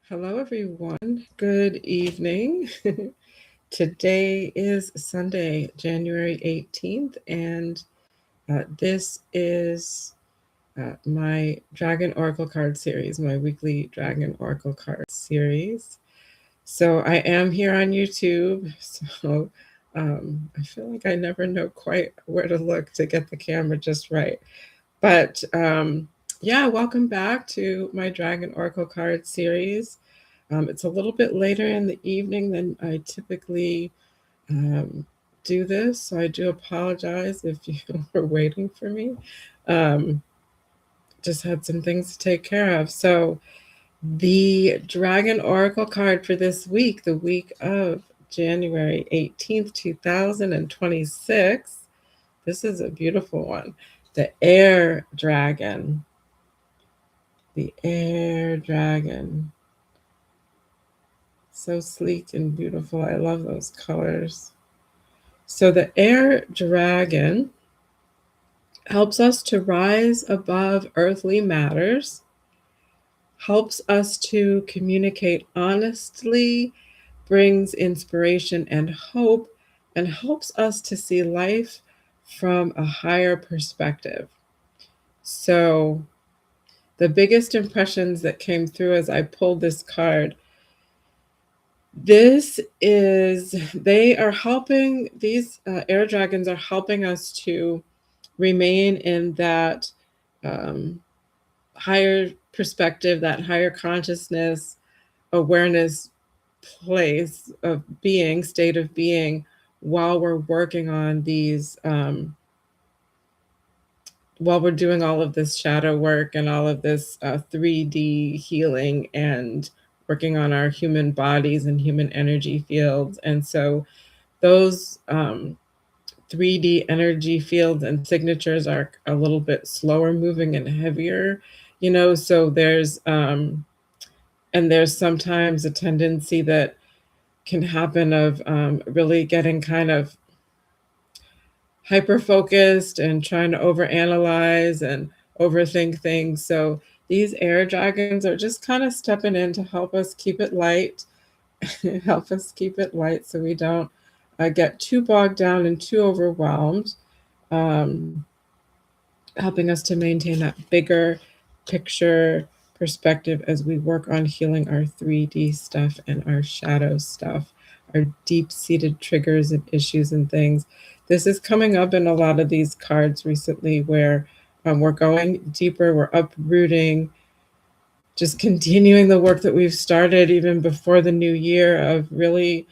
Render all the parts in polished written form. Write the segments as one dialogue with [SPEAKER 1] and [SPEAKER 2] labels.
[SPEAKER 1] Hello, everyone. Good evening. Today is Sunday, January 18th, and this is my Dragon Oracle card series, my weekly Dragon Oracle card series. So I am here on YouTube, so I feel like I never know quite where to look to get the camera just right. But yeah, welcome back to my Dragon Oracle card series. It's a little bit later in the evening than I typically um, do this, so I do apologize if you were waiting for me. Um, just had some things to take care of. So, the Dragon Oracle card for this week, the week of January 18th, 2026, this is a beautiful one. The Air Dragon. The Air Dragon. So sleek and beautiful. I love those colors. So the Air Dragon helps us to rise above earthly matters, helps us to communicate honestly, brings inspiration and hope, and helps us to see life from a higher perspective. So the biggest impressions that came through as I pulled this card, these air dragons are helping us to remain in that um, higher perspective, that higher consciousness, awareness place of being, state of being, while we're working on these, while we're doing all of this shadow work and all of this 3D healing and working on our human bodies and human energy fields. And so those 3D energy fields and signatures are a little bit slower moving and heavier, so there's sometimes a tendency that can happen of really getting kind of hyper focused and trying to overanalyze and overthink things. So these air dragons are just kind of stepping in to help us keep it light, help us keep it light so we don't get too bogged down and too overwhelmed, um, helping us to maintain that bigger picture perspective as we work on healing our 3D stuff and our shadow stuff, our deep-seated triggers and issues and things. This is coming up in a lot of these cards recently where we're going deeper, we're uprooting, just continuing the work that we've started even before the new year of really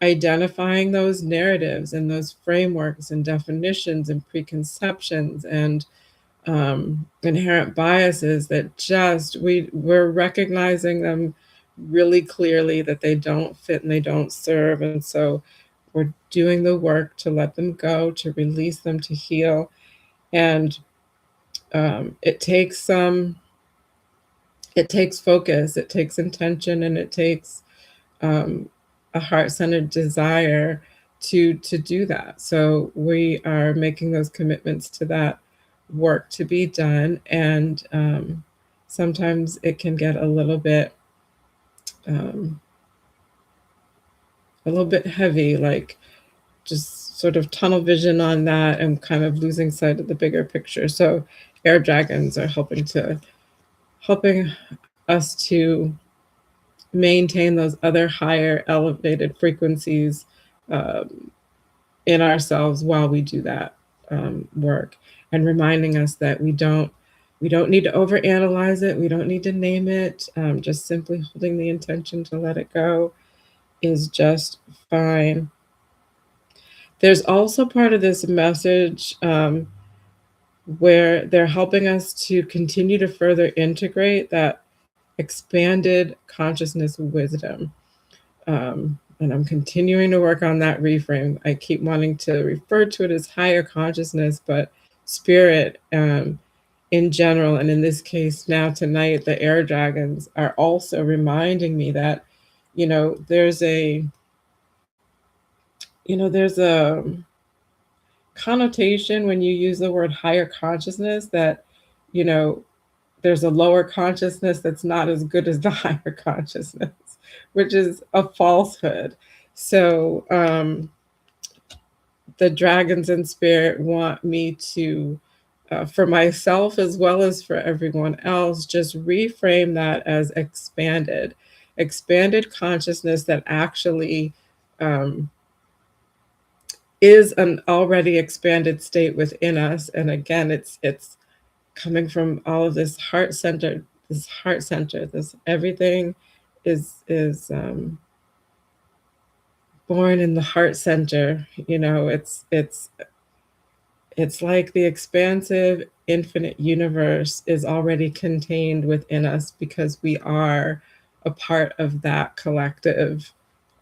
[SPEAKER 1] identifying those narratives and those frameworks and definitions and preconceptions and inherent biases that we're recognizing them really clearly that they don't fit and they don't serve. And so we're doing the work to let them go, to release them, to heal. And it takes focus, it takes intention, and it takes a heart-centered desire to do that. So we are making those commitments to that work to be done, and sometimes it can get um, a little bit heavy, like just sort of tunnel vision on that and kind of losing sight of the bigger picture. So air dragons are helping us to maintain those other higher elevated frequencies um, in ourselves while we do that work, and reminding us that we don't need to overanalyze it, we don't need to name it, just simply holding the intention to let it go is just fine. There's also part of this message where they're helping us to continue to further integrate that expanded consciousness wisdom. And I'm continuing to work on that reframe. I keep wanting to refer to it as higher consciousness, but spirit in general. And in this case, now tonight, the air dragons are also reminding me that, you know, there's a, there's a connotation when you use the word higher consciousness that, you know, there's a lower consciousness that's not as good as the higher consciousness, which is a falsehood. So the dragons in spirit want me to, for myself as well as for everyone else, just reframe that as expanded consciousness that actually um, is an already expanded state within us. And again, it's coming from all of this everything is born in the heart center. It's like the expansive infinite universe is already contained within us because we are a part of that collective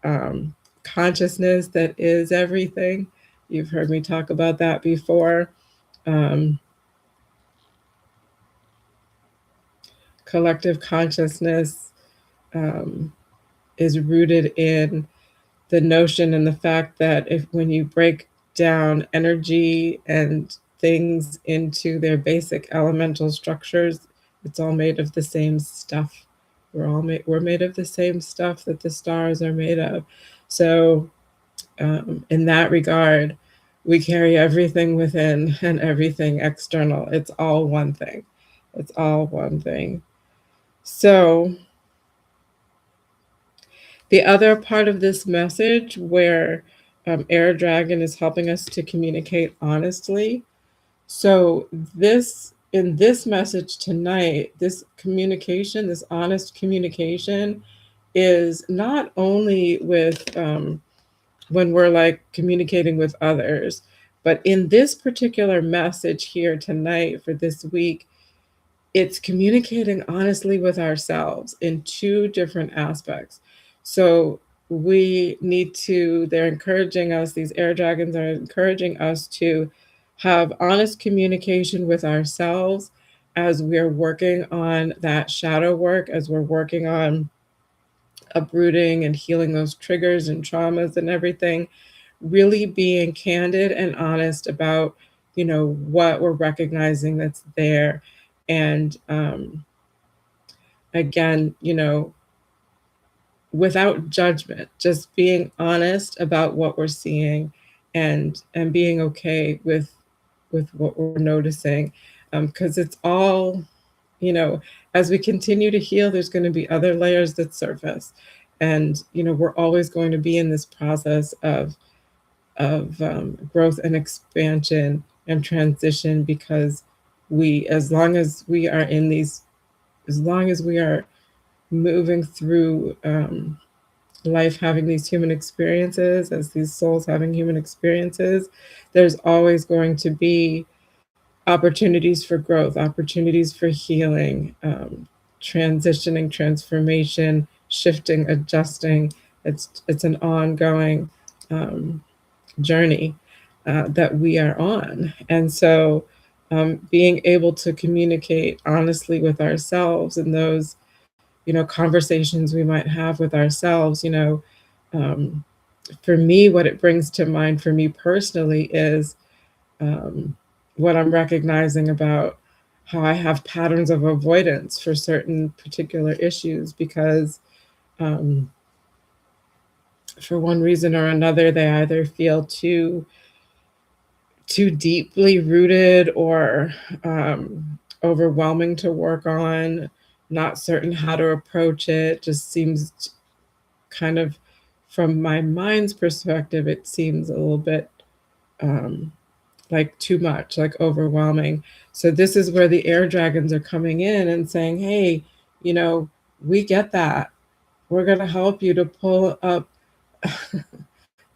[SPEAKER 1] um, consciousness that is everything. You've heard me talk about that before. Um, Collective consciousness um, is rooted in the notion and the fact that if when you break down energy and things into their basic elemental structures, it's all made of the same stuff. We're made of the same stuff that the stars are made of. So in that regard, we carry everything within and everything external. It's all one thing. It's all one thing. So the other part of this message where Air Dragon is helping us to communicate honestly. So this in this message tonight, this communication, this honest communication is not only with when we're like communicating with others, but in this particular message here tonight for this week, it's communicating honestly with ourselves in two different aspects. So they're encouraging us, these air dragons are encouraging us to have honest communication with ourselves as we're working on that shadow work, as we're working on uprooting and healing those triggers and traumas and everything, really being candid and honest about, what we're recognizing that's there. And again, without judgment, just being honest about what we're seeing and being okay with what we're noticing. Because it's all, as we continue to heal, there's going to be other layers that surface. And, we're always going to be in this process of growth and expansion and transition because as long as we are moving through life having these human experiences, as these souls having human experiences, there's always going to be opportunities for growth, opportunities for healing, transitioning, transformation, shifting, adjusting. It's an ongoing journey that we are on. And so being able to communicate honestly with ourselves in those, conversations we might have with ourselves, um, for me, what it brings to mind for me personally is what I'm recognizing about how I have patterns of avoidance for certain particular issues because um, for one reason or another, they either feel too deeply rooted or overwhelming to work on, not certain how to approach it, just seems kind of, from my mind's perspective, it seems a little bit um, like too much, like overwhelming. So this is where the air dragons are coming in and saying, hey, we get that. We're going to help you to pull up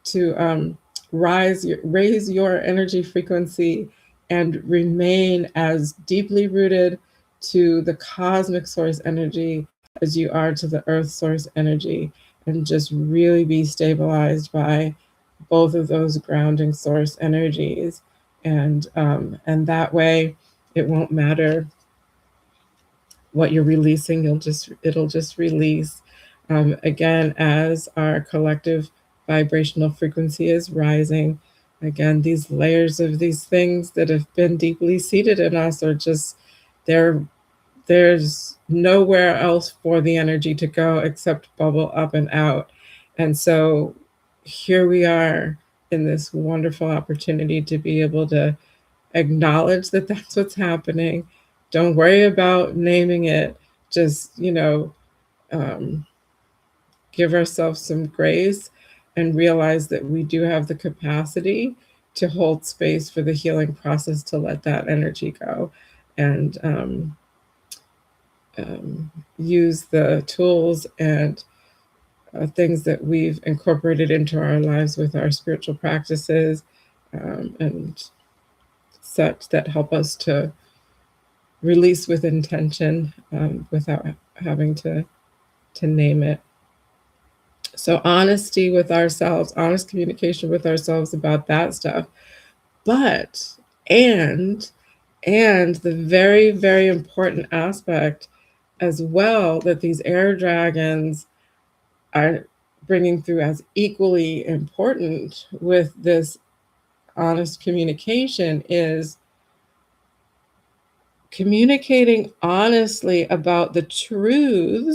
[SPEAKER 1] to raise your energy frequency and remain as deeply rooted to the cosmic source energy as you are to the earth source energy, and just really be stabilized by both of those grounding source energies. And that way it won't matter what you're releasing, it'll just release. Again, as our collective vibrational frequency is rising, again, these layers of these things that have been deeply seated in us are just, they're there's nowhere else for the energy to go except bubble up and out. And so here we are in this wonderful opportunity to be able to acknowledge that that's what's happening. Don't worry about naming it. Just, um, give ourselves some grace and realize that we do have the capacity to hold space for the healing process to let that energy go, and use the tools and things that we've incorporated into our lives with our spiritual practices, and such, that help us to release with intention, without having to name it. So honesty with ourselves, honest communication with ourselves about that stuff. But and and the very, very important aspect as well that these air dragons are bringing through as equally important with this honest communication is communicating honestly about the true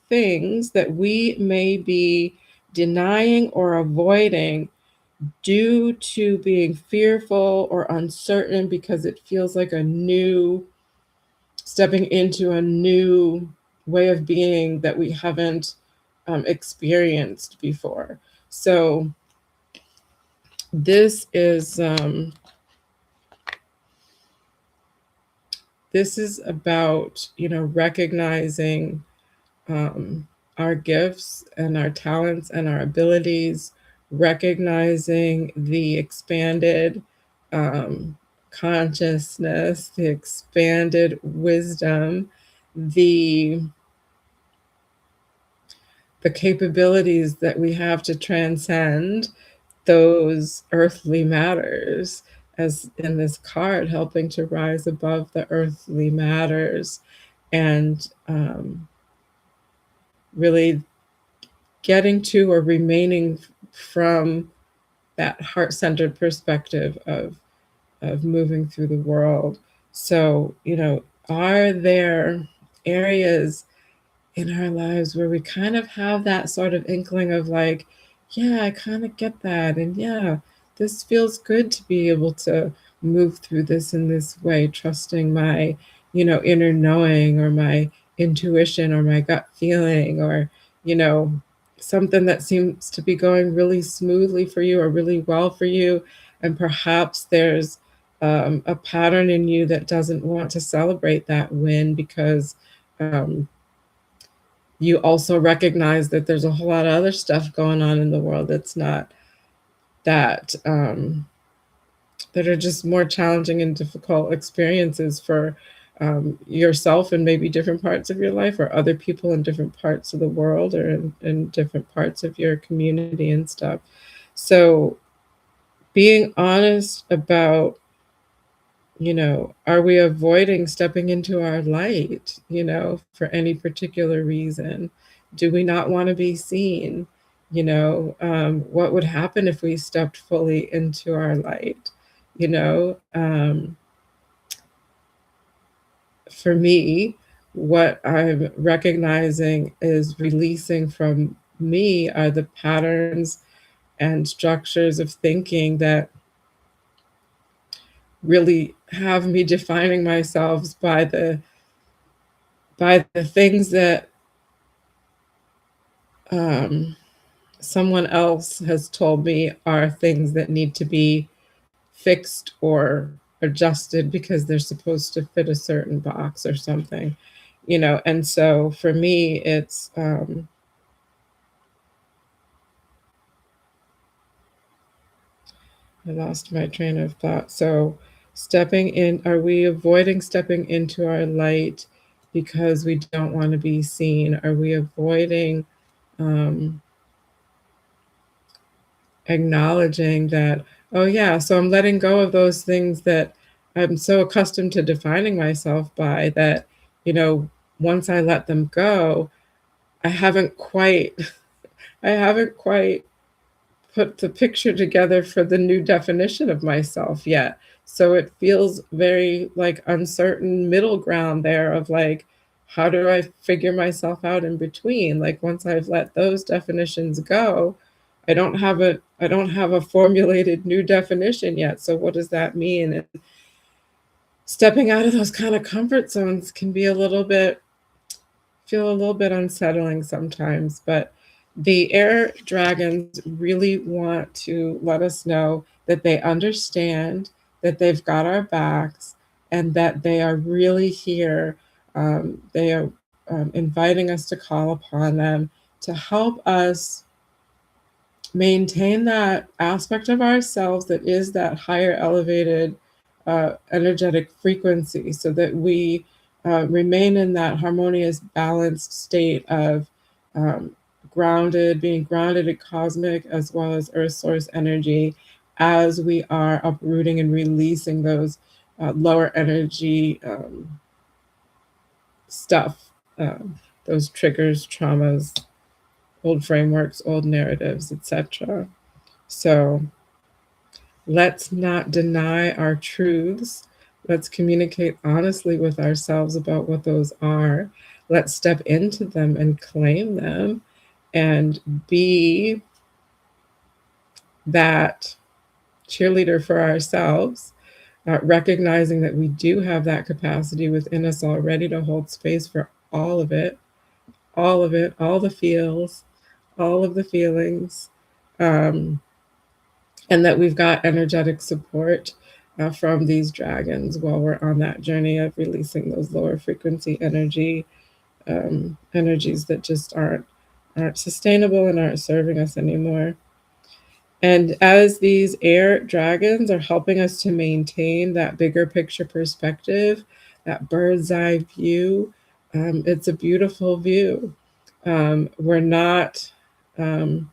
[SPEAKER 1] things that we may be denying or avoiding due to being fearful or uncertain because it feels like stepping into a new way of being that we haven't experienced before. So this is about recognizing our gifts and our talents and our abilities, recognizing the expanded um, consciousness, the expanded wisdom, the the capabilities that we have to transcend those earthly matters, as in this card, helping to rise above the earthly matters, and really getting to or remaining from that heart-centered perspective of moving through the world. So, are there areas in our lives where we kind of have that sort of inkling of like, yeah, I kind of get that. And yeah, this feels good to be able to move through this in this way, trusting my, inner knowing or my intuition or my gut feeling or, you know, something that seems to be going really smoothly for you or really well for you. And perhaps there's a pattern in you that doesn't want to celebrate that win because um, you also recognize that there's a whole lot of other stuff going on in the world that's not that that are just more challenging and difficult experiences for yourself in maybe different parts of your life or other people in different parts of the world or in different parts of your community and stuff. So being honest about, are we avoiding stepping into our light, for any particular reason? Do we not want to be seen? What would happen if we stepped fully into our light? For me, what I'm recognizing is releasing from me are the patterns and structures of thinking that really have me defining myself by the things that um, someone else has told me are things that need to be fixed or adjusted because they're supposed to fit a certain box or something, and so for me it's I lost my train of thought. So stepping in, are we avoiding stepping into our light because we don't want to be seen? Are we avoiding um, acknowledging that, oh yeah, so I'm letting go of those things that I'm so accustomed to defining myself by that, you know, once I let them go, I haven't quite I haven't quite put the picture together for the new definition of myself yet. So it feels very like uncertain middle ground there of like, how do I figure myself out in between? Like once I've let those definitions go, I don't have a formulated new definition yet. So what does that mean? And stepping out of those kind of comfort zones can be a little bit feel a little bit unsettling sometimes, but the air dragons really want to let us know that they understand, that they've got our backs, and that they are really here. They are inviting us to call upon them to help us maintain that aspect of ourselves that is that higher elevated energetic frequency so that we remain in that harmonious balanced state of um, being grounded in cosmic as well as earth source energy as we are uprooting and releasing those lower energy stuff, those triggers, traumas, old frameworks, old narratives, etc. So let's not deny our truths. Let's communicate honestly with ourselves about what those are. Let's step into them and claim them and be that cheerleader for ourselves, recognizing that we do have that capacity within us already to hold space for all of it, all of it, all the feels, all of the feelings. Um, and that we've got energetic support from these dragons while we're on that journey of releasing those lower frequency energies that just aren't sustainable and aren't serving us anymore. And as these air dragons are helping us to maintain that bigger picture perspective, that bird's eye view, it's a beautiful view. We're not um,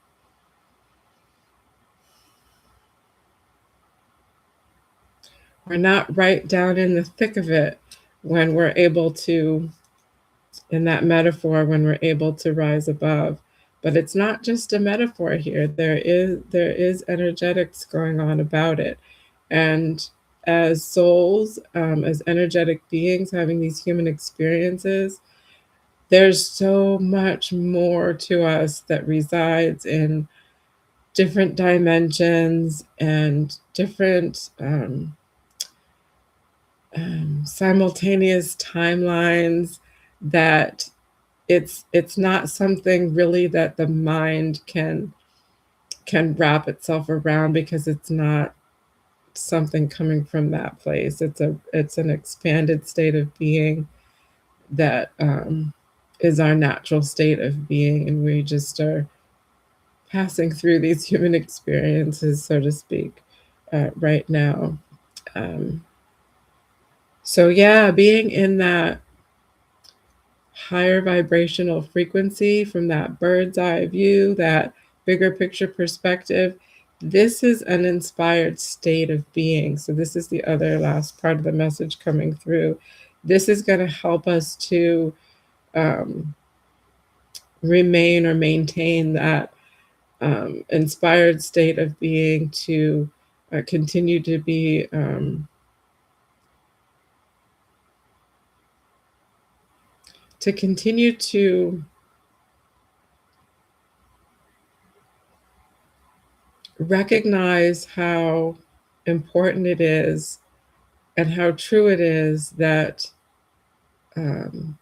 [SPEAKER 1] we're not right down in the thick of it when we're able to, in that metaphor, when we're able to rise above. But it's not just a metaphor here. There is energetics going on about it. And as souls, as energetic beings having these human experiences, there's so much more to us that resides in different dimensions and different simultaneous timelines that it's not something really that the mind can wrap itself around because it's not something coming from that place. It's an expanded state of being that is our natural state of being, and we just are passing through these human experiences, so to speak, right now. Um, so yeah, being in that higher vibrational frequency from that bird's eye view, that bigger picture perspective. This is an inspired state of being. So, this is the other last part of the message coming through. This is going to help us to um, remain or maintain that inspired state of being, to continue to be. To continue to recognize how important it is and how true it is that um,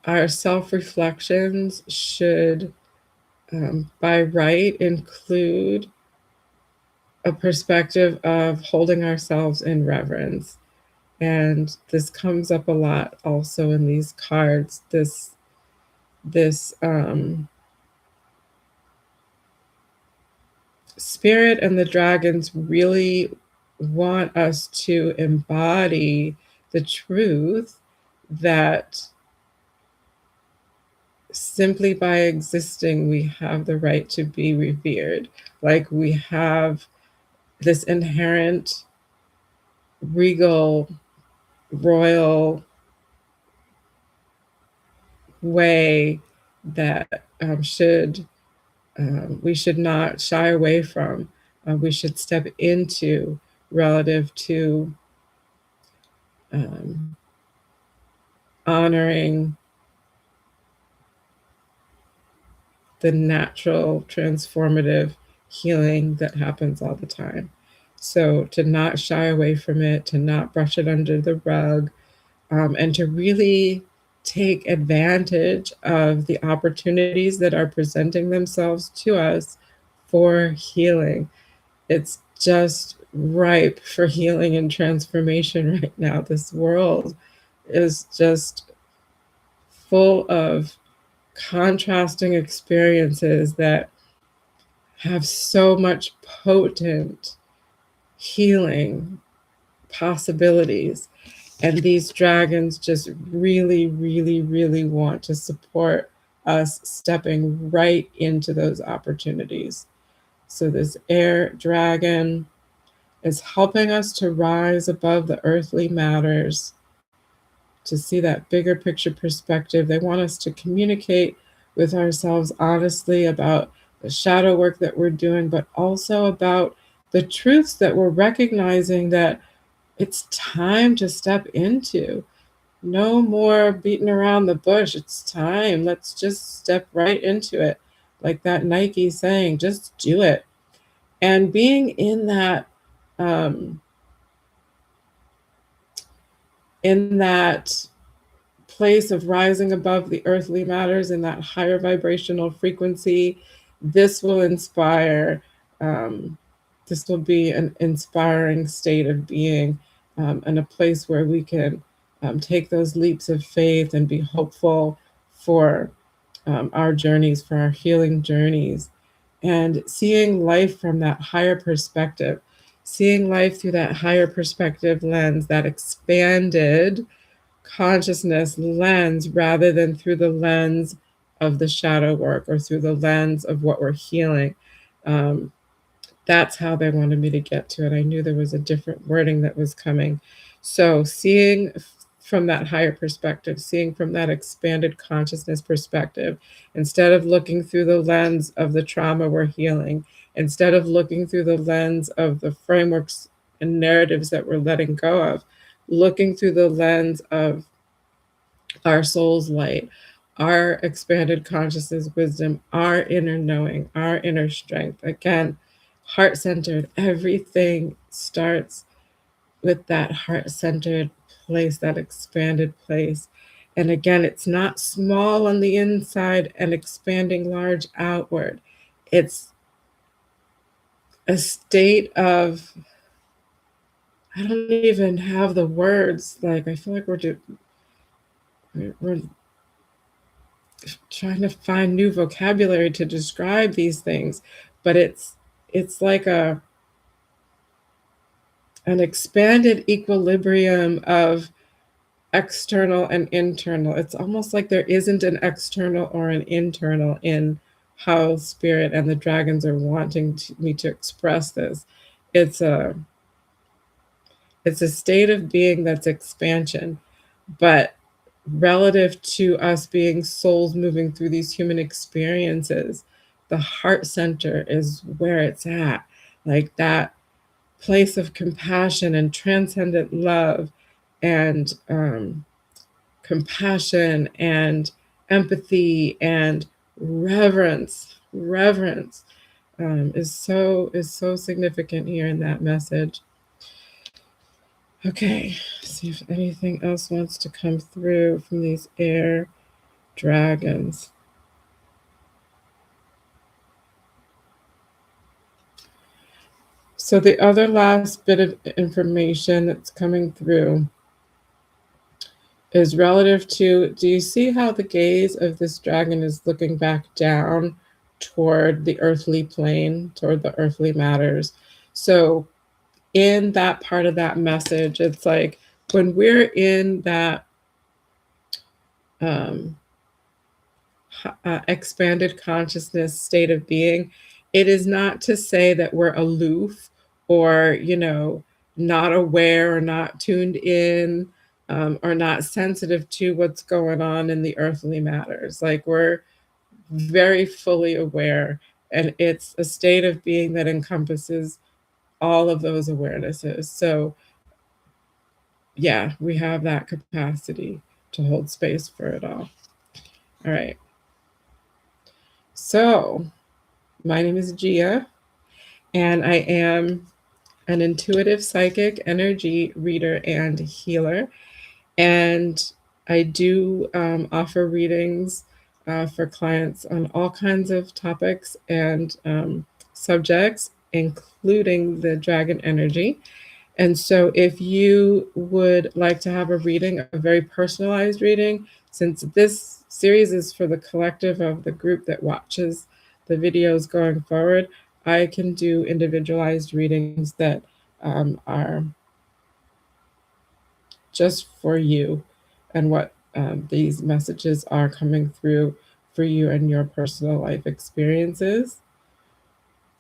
[SPEAKER 1] our self reflections should, by right, include a perspective of holding ourselves in reverence. And this comes up a lot also in these cards. This spirit and the dragons really want us to embody the truth that simply by existing, we have the right to be revered. Like we have this inherent regal, royal way that should we should not shy away from. we should step into relative to um, honoring the natural transformative healing that happens all the time. So to not shy away from it, to not brush it under the rug, and to really take advantage of the opportunities that are presenting themselves to us for healing. It's just ripe for healing and transformation right now. This world is just full of contrasting experiences that have so much potent healing possibilities. And these dragons just really, really, really want to support us stepping right into those opportunities. So, this air dragon is helping us to rise above the earthly matters, to see that bigger picture perspective. They want us to communicate with ourselves honestly about the shadow work that we're doing, but also about the truths that we're recognizing that it's time to step into. No more beating around the bush. It's time. Let's just step right into it. Like that Nike saying, just do it. And being um, in that place of rising above the earthly matters in that higher vibrational frequency, this will inspire. Um, this will be an inspiring state of being, and a place where we can take those leaps of faith and be hopeful for our journeys, for our healing journeys, and seeing life from that higher perspective, seeing life through that higher perspective lens, that expanded consciousness lens, rather than through the lens of the shadow work or through the lens of what we're healing. Um, that's how they wanted me to get to it. I knew there was a different wording that was coming. So, seeing from that higher perspective, seeing from that expanded consciousness perspective, instead of looking through the lens of the trauma we're healing, instead of looking through the lens of the frameworks and narratives that we're letting go of, looking through the lens of our soul's light, our expanded consciousness wisdom, our inner knowing, our inner strength. Again, heart centered. Everything starts with that heart centered place, that expanded place. And again, it's not small on the inside and expanding large outward. It's a state of, I don't even have the words. Like, I feel like we're trying to find new vocabulary to describe these things, but it's like an expanded equilibrium of external and internal. It's almost like there isn't an external or an internal in how spirit and the dragons are wanting me to express this. It's a it's a state of being that's expansion, but relative to us being souls moving through these human experiences, the heart center is where it's at. Like that place of compassion and transcendent love and compassion and empathy and reverence is so significant here in that message. Okay, see if anything else wants to come through from these air dragons. So the other last bit of information that's coming through is relative to, do you see how the gaze of this dragon is looking back down toward the earthly plane, toward the earthly matters? So in that part of that message, it's like when we're in that um, expanded consciousness state of being, it is not to say that we're aloof or, not aware or not tuned in, or not sensitive to what's going on in the earthly matters. Like we're very fully aware And it's a state of being that encompasses all of those awarenesses. So yeah, we have that capacity to hold space for it all. All right. So my name is Gia, and I am an intuitive psychic energy reader and healer. And I do offer readings for clients on all kinds of topics and subjects, including the dragon energy. And so, if you would like to have a reading, a very personalized reading, since this series is for the collective of the group that watches the videos going forward, I can do individualized readings that are just for you and what these messages are coming through for you and your personal life experiences.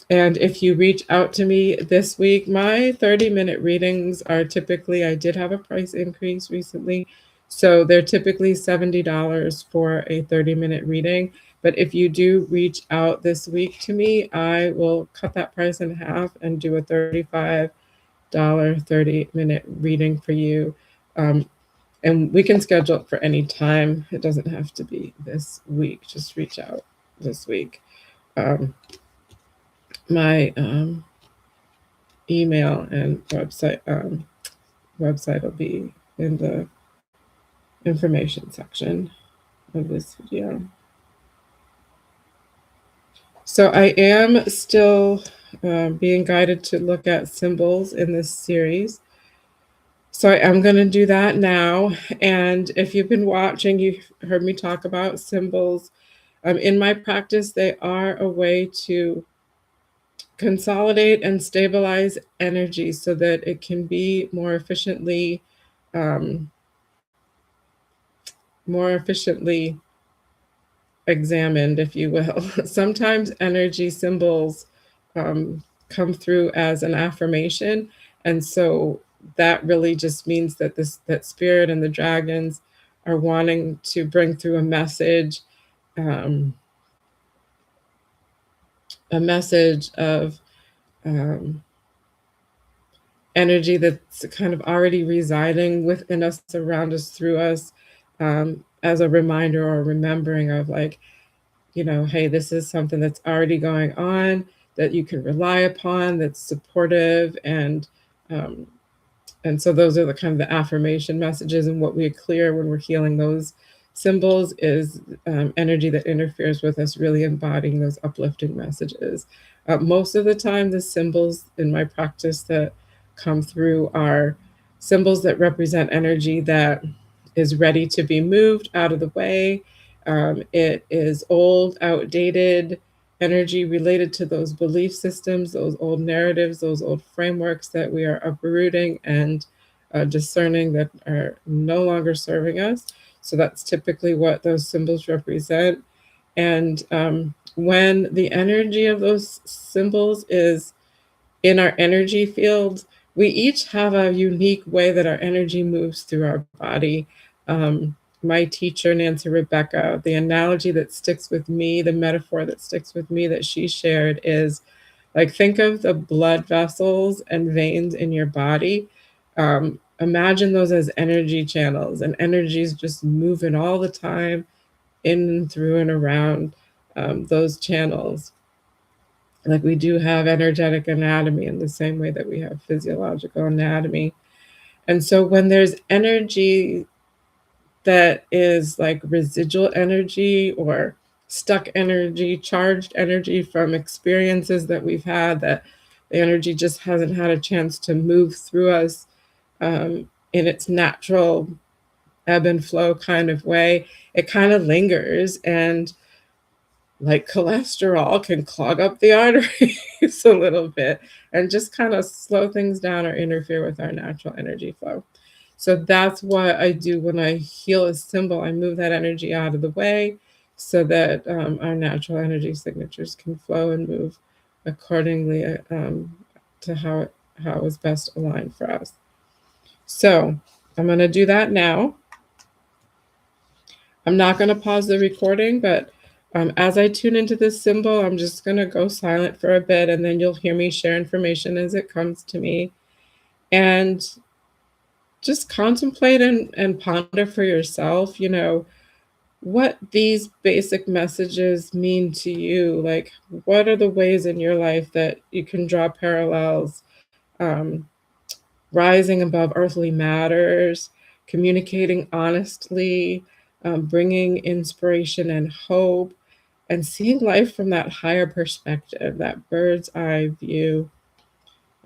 [SPEAKER 1] And if you reach out to me this week, my 30-minute readings are typically, I did have a price increase recently. So they're typically $70 for a 30-minute reading. But if you do reach out this week to me, I will cut that price in half and do a $35 30-minute reading for you. And we can schedule it for any time. It doesn't have to be this week. Just reach out this week. My email and website will be in the information section of this video. So I am still being guided to look at symbols in this series. So I am going to do that now. And if you've been watching, you've heard me talk about symbols. In my practice, they are a way to consolidate and stabilize energy so that it can be more efficiently examined, if you will. Sometimes energy symbols come through as an affirmation, and so that really just means that that spirit and the dragons are wanting to bring through a message of energy that's kind of already residing within us, around us, through us, as a reminder or remembering of, like, hey, this is something that's already going on that you can rely upon, that's supportive. And so those are the kind of the affirmation messages. And what we clear when we're healing those symbols is energy that interferes with us really embodying those uplifting messages. Most of the time, the symbols in my practice that come through are symbols that represent energy that is ready to be moved out of the way. It is old, outdated energy related to those belief systems, those old narratives, those old frameworks that we are uprooting and discerning that are no longer serving us. So that's typically what those symbols represent. And when the energy of those symbols is in our energy field, we each have a unique way that our energy moves through our body. My teacher, Nancy Rebecca, the analogy that sticks with me, the metaphor that sticks with me that she shared is, like, think of the blood vessels and veins in your body. Imagine those as energy channels, and energy is just moving all the time in and through and around those channels. Like, we do have energetic anatomy in the same way that we have physiological anatomy. And so when there's energy that is like residual energy or stuck energy, charged energy from experiences that we've had, that the energy just hasn't had a chance to move through us in its natural ebb and flow kind of way, it kind of lingers. And like cholesterol can clog up the arteries a little bit and just kind of slow things down or interfere with our natural energy flow. So that's what I do when I heal a symbol. I move that energy out of the way so that our natural energy signatures can flow and move accordingly to how is best aligned for us. So I'm going to do that now. I'm not going to pause the recording, but As I tune into this symbol, I'm just gonna go silent for a bit, and then you'll hear me share information as it comes to me. And just contemplate and ponder for yourself, what these basic messages mean to you. Like, what are the ways in your life that you can draw parallels? Um, Rising above earthly matters, communicating honestly, bringing inspiration and hope, and seeing life from that higher perspective, that bird's eye view.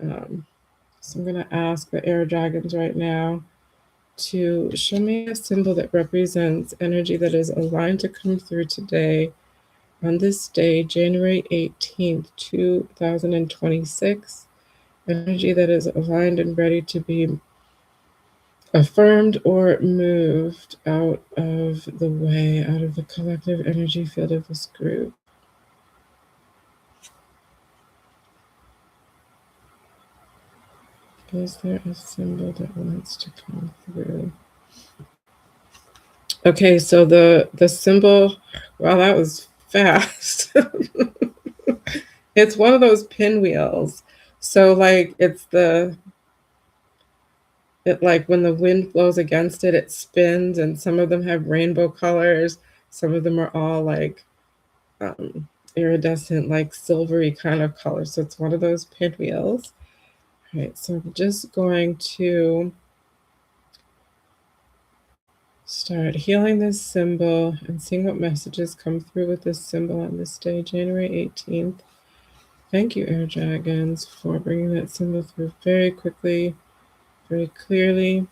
[SPEAKER 1] Um, so I'm going to ask the air dragons right now to show me a symbol that represents energy that is aligned to come through today on this day, January 18th, 2026. Energy that is aligned and ready to be affirmed or moved out of the way, out of the collective energy field of this group. Is there a symbol that wants to come through? Okay, so the symbol, wow, that was fast. It's one of those pinwheels. So like it like when the wind blows against it, it spins, and some of them have rainbow colors. Some of them are all like iridescent, like silvery kind of color. So it's one of those pinwheels. All right, so I'm just going to start healing this symbol and seeing what messages come through with this symbol on this day, January 18th. Thank you, Air Dragons, for bringing that symbol through very quickly, very clearly,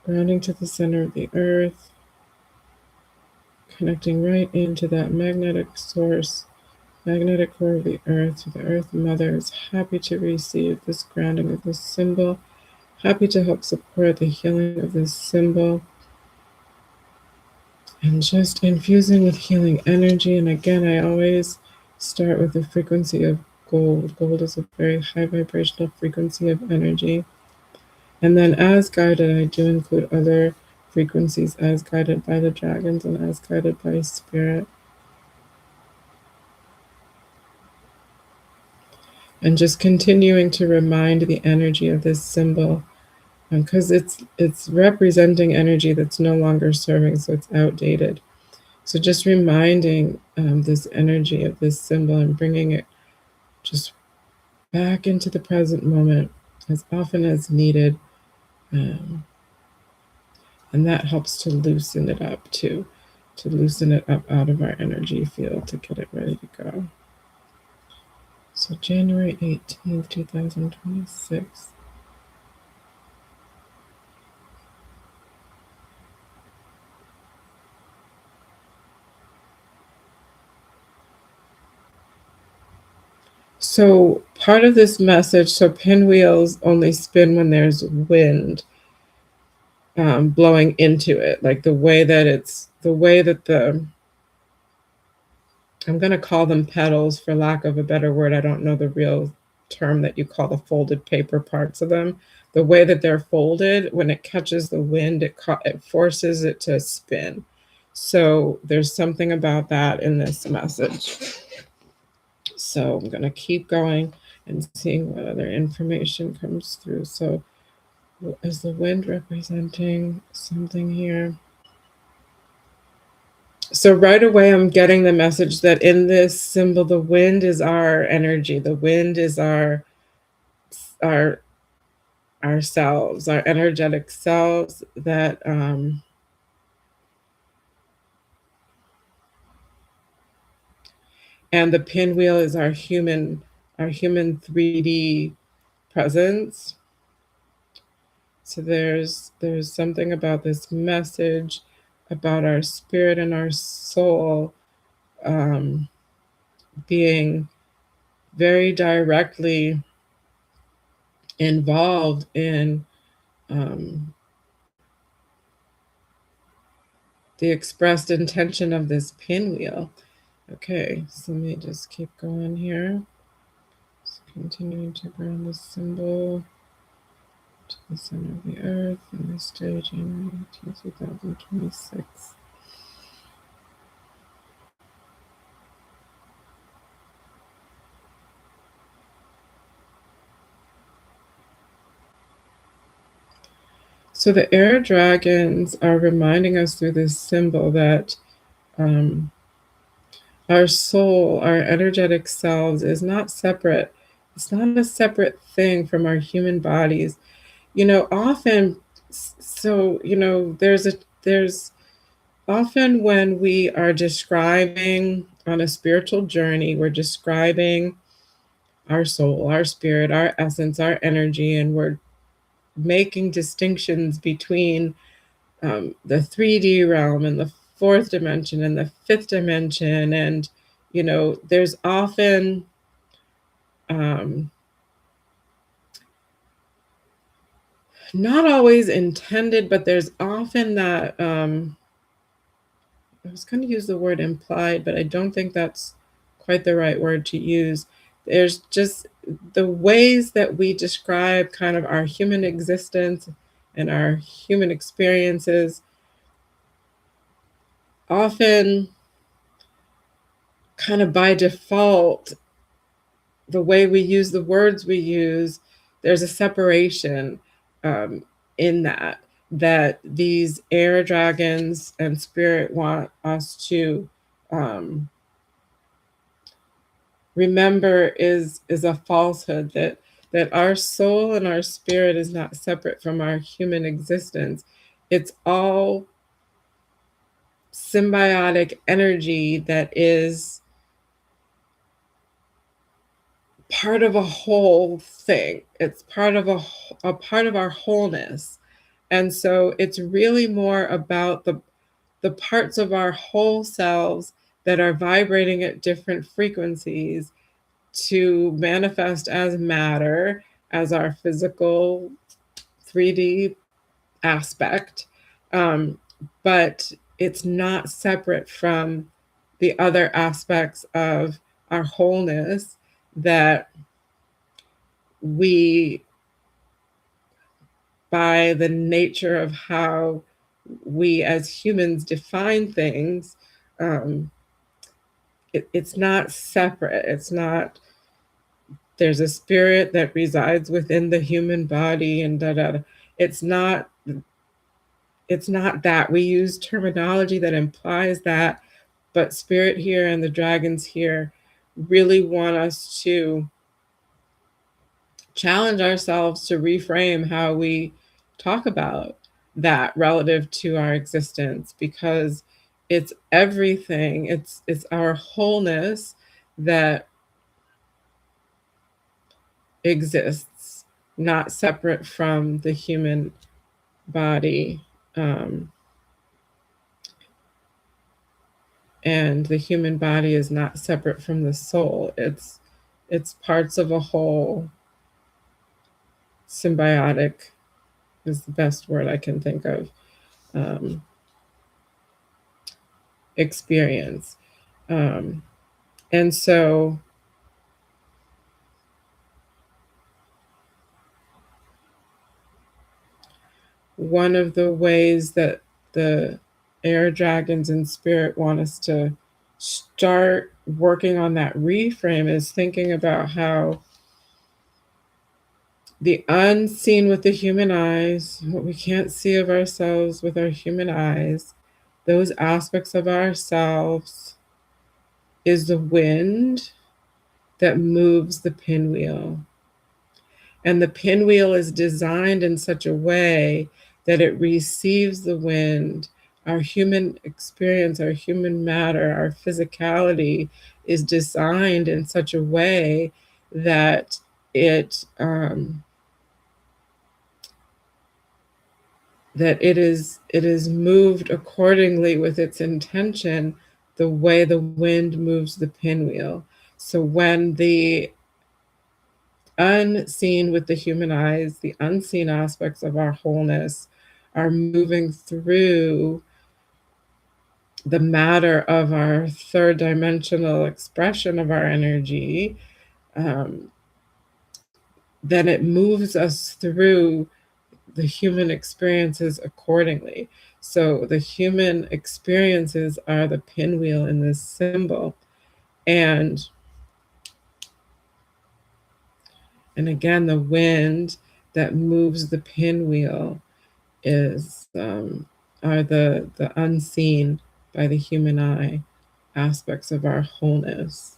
[SPEAKER 1] grounding to the center of the earth, connecting right into that magnetic source, magnetic core of the earth. So the earth mother is happy to receive this grounding of this symbol, happy to help support the healing of this symbol, and just infusing with healing energy. And again, I always start with the frequency of gold. Gold is a very high vibrational frequency of energy. And then as guided, I do include other frequencies as guided by the dragons and as guided by spirit. And just continuing to remind the energy of this symbol, because it's representing energy that's no longer serving, so it's outdated. So just reminding this energy of this symbol and bringing it just back into the present moment as often as needed. Um, and that helps to loosen it up too, to loosen it up out of our energy field to get it ready to go. So January 18th, 2026. So part of this message, so pinwheels only spin when there's wind blowing into it, like the way that I'm going to call them petals for lack of a better word. I don't know the real term that you call the folded paper parts of them. The way that they're folded, when it catches the wind, it forces it to spin. So there's something about that in this message. So I'm going to keep going and seeing what other information comes through. So is the wind representing something here? So right away, I'm getting the message that in this symbol, the wind is our energy. The wind is our ourselves, our energetic selves that and the pinwheel is our human 3D presence. So there's something about this message about our spirit and our soul um, being very directly involved in um, the expressed intention of this pinwheel. Okay, so let me just keep going here. So continuing to ground this symbol to the center of the earth in this day, January 18, 2026. So the air dragons are reminding us through this symbol that um, our soul, our energetic selves, is not separate. It's not a separate thing from our human bodies. Often, there's often when we are describing on a spiritual journey, we're describing our soul, our spirit, our essence, our energy, and we're making distinctions between the 3D realm and the fourth dimension and the fifth dimension. And, there's often um, not always intended, but there's often that. I was going to use the word implied, but I don't think that's quite the right word to use. There's just the ways that we describe kind of our human existence and our human experiences often kind of by default, the way we use the words we use, there's a separation um, in that these air dragons and spirit want us to um, remember is a falsehood, that our soul and our spirit is not separate from our human existence. It's all symbiotic energy that is part of a whole thing. It's part of a part of our wholeness. And so it's really more about the parts of our whole selves that are vibrating at different frequencies to manifest as matter, as our physical 3D aspect. Um, but it's not separate from the other aspects of our wholeness that we, by the nature of how we as humans define things, um, it's not separate. It's not, there's a spirit that resides within the human body and da da. Da. It's not, it's not that. We use terminology that implies that, but spirit here and the dragons here really want us to challenge ourselves to reframe how we talk about that relative to our existence, because it's everything. It's our wholeness that exists, not separate from the human body. Um, and the human body is not separate from the soul. It's parts of a whole. Symbiotic is the best word I can think of. Um, experience. Um, and so one of the ways that the air dragons and spirit want us to start working on that reframe is thinking about how the unseen with the human eyes, what we can't see of ourselves with our human eyes, those aspects of ourselves is the wind that moves the pinwheel. And the pinwheel is designed in such a way that it receives the wind. Our human experience, our human matter, our physicality is designed in such a way that it is moved accordingly with its intention, the way the wind moves the pinwheel. So when the unseen with the human eyes, the unseen aspects of our wholeness are moving through the matter of our third dimensional expression of our energy, um, then it moves us through the human experiences accordingly. So the human experiences are the pinwheel in this symbol. And again, the wind that moves the pinwheel is are the unseen by the human eye aspects of our wholeness.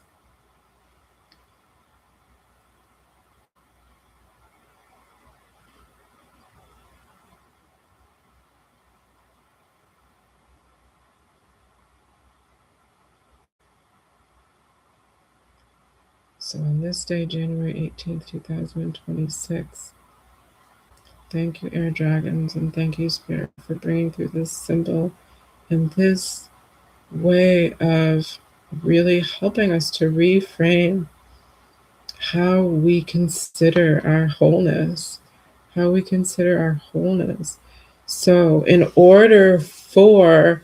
[SPEAKER 1] So on this day, January 18th, 2026, thank you, Air Dragons, and thank you, Spirit, for bringing through this symbol and this way of really helping us to reframe how we consider our wholeness, how we consider our wholeness. So, in order for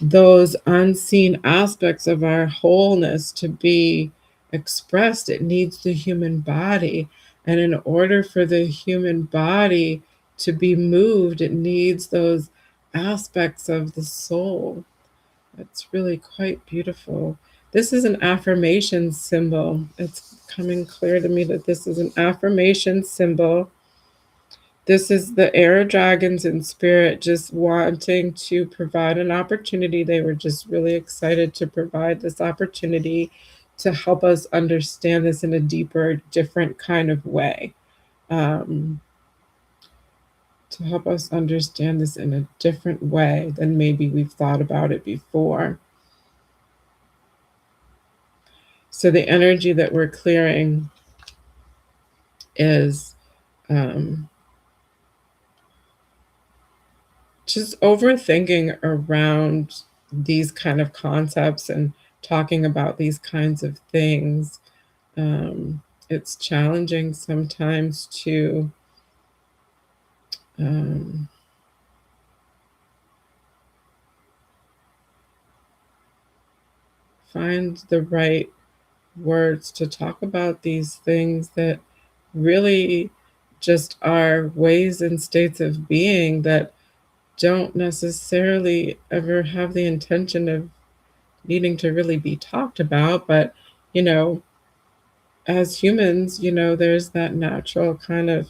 [SPEAKER 1] those unseen aspects of our wholeness to be expressed, it needs the human body. And in order for the human body to be moved, it needs those aspects of the soul. It's really quite beautiful. This is an affirmation symbol. It's coming clear to me that this is an affirmation symbol. This is the air dragons in spirit just wanting to provide an opportunity. They were just really excited to provide this opportunity to help us understand this in a deeper, different kind of way. To help us understand this in a different way than maybe we've thought about it before. So the energy that we're clearing is just overthinking around these kind of concepts and talking about these kinds of things. It's challenging sometimes to find the right words to talk about these things that really just are ways and states of being that don't necessarily ever have the intention of needing to really be talked about. But, you know, as humans, there's that natural kind of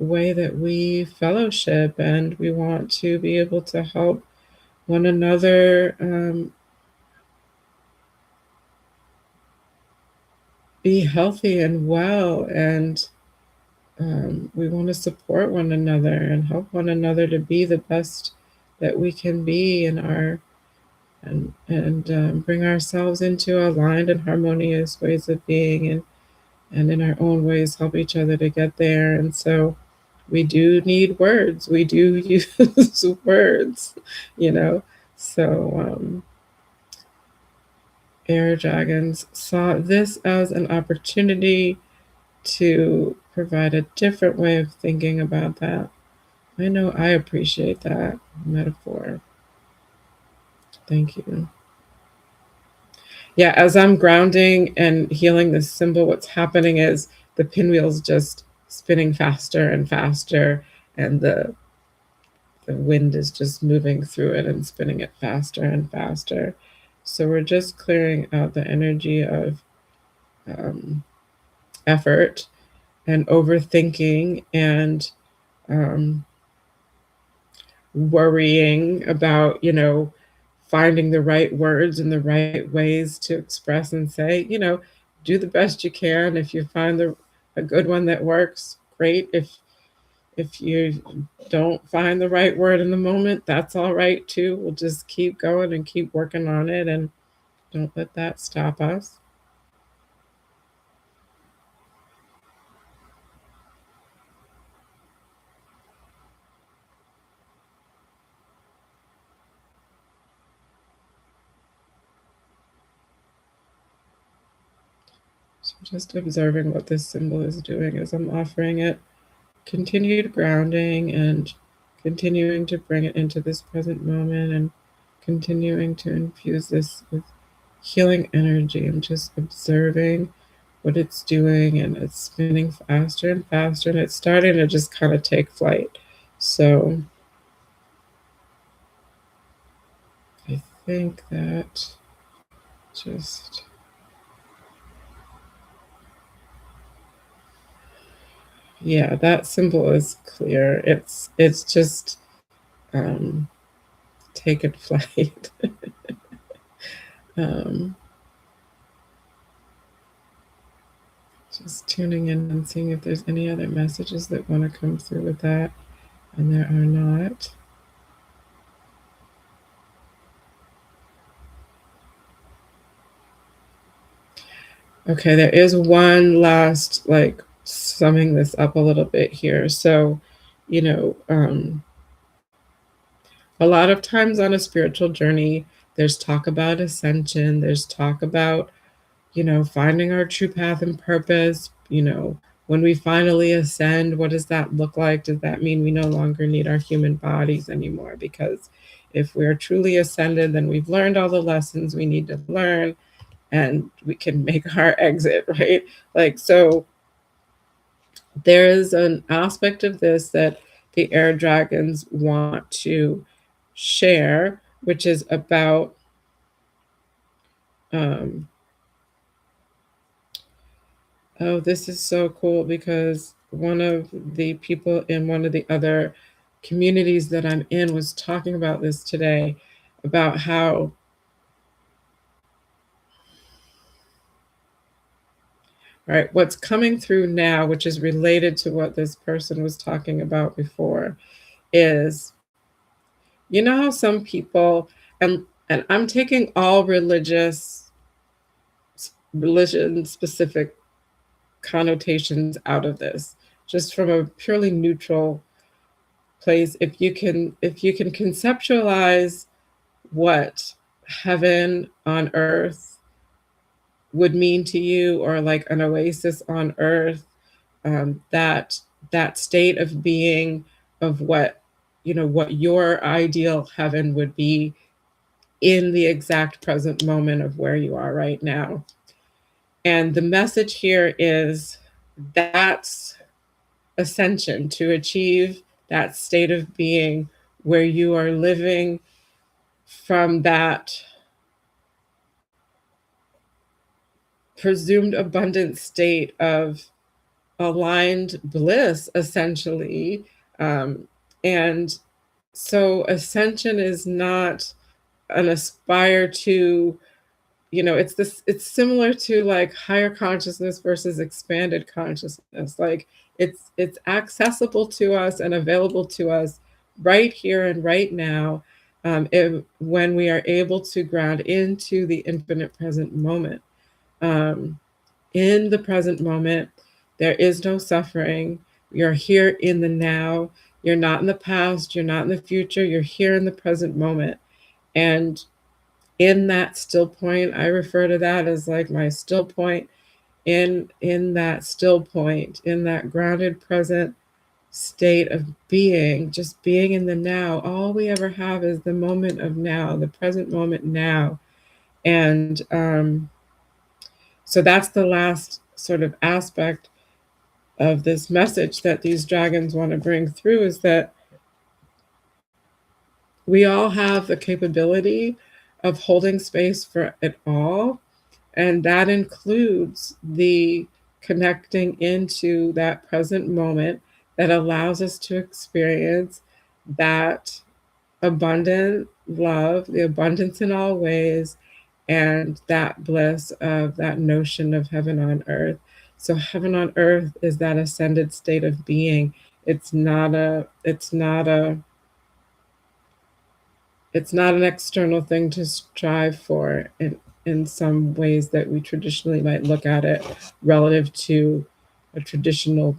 [SPEAKER 1] way that we fellowship and we want to be able to help one another be healthy and well. And we want to support one another and help one another to be the best that we can be in our and bring ourselves into aligned and harmonious ways of being and in our own ways help each other to get there. And so we do need words. We do use words, you know. So Air Dragons saw this as an opportunity to provide a different way of thinking about that. I know I appreciate that metaphor. Thank you. Yeah, as I'm grounding and healing this symbol, what's happening is the pinwheel's just spinning faster and faster, and the wind is just moving through it and spinning it faster and faster. So we're just clearing out the energy of effort and overthinking and um, worrying about, finding the right words and the right ways to express and say, do the best you can. If you find a good one that works, great. If you don't find the right word in the moment, that's all right too. We'll just keep going and keep working on it and don't let that stop us. So just observing what this symbol is doing as I'm offering it continued grounding and continuing to bring it into this present moment and continuing to infuse this with healing energy and just observing what it's doing, and it's spinning faster and faster and it's starting to just kind of take flight. So I think that just, Yeah, that symbol is clear. It's just um, taken flight. um, just tuning in and seeing if there's any other messages that want to come through with that, and there are not. Okay, there is one last, like, summing this up a little bit here. So, you know, a lot of times on a spiritual journey, there's talk about ascension, there's talk about, finding our true path and purpose. When we finally ascend, what does that look like? Does that mean we no longer need our human bodies anymore? Because if we're truly ascended, then we've learned all the lessons we need to learn and we can make our exit, right? Like, so there is an aspect of this that the air dragons want to share, which is about um, oh, this is so cool because one of the people in one of the other communities that I'm in was talking about this today, about how, right, what's coming through now, which is related to what this person was talking about before, is, how some people, and I'm taking all religion specific connotations out of this, just from a purely neutral place. If you can conceptualize what heaven on earth would mean to you, or like an oasis on earth, that state of being, of what your ideal heaven would be in the exact present moment of where you are right now. And the message here is, that's ascension, to achieve that state of being where you are living from that presumed abundant state of aligned bliss, essentially. And so ascension is not an aspire to, it's similar to like higher consciousness versus expanded consciousness. Like, it's accessible to us and available to us right here and right now, when we are able to ground into the infinite present moment. um, in the present moment, there is no suffering. You're here in the now. You're not in the past, you're not in the future, you're here in the present moment. And in that still point, I refer to that as like my still point. In that still point, in that grounded present state of being, just being in the now, all we ever have is the moment of now, the present moment now. And so that's the last sort of aspect of this message that these dragons want to bring through, is that we all have the capability of holding space for it all. And that includes the connecting into that present moment that allows us to experience that abundant love, the abundance in all ways, and that bliss of that notion of heaven on earth. So heaven on earth is that ascended state of being. It's not an external thing to strive for in some ways that we traditionally might look at it, relative to a traditional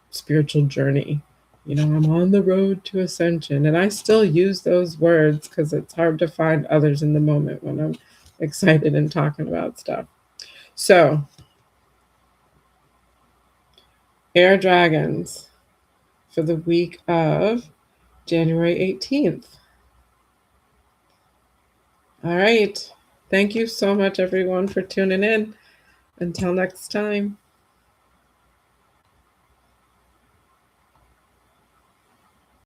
[SPEAKER 1] spiritual journey. I'm on the road to ascension, and I still use those words because it's hard to find others in the moment when I'm excited and talking about stuff. So, air dragons for the week of January 18th. All right. Thank you so much, everyone, for tuning in. Until next time.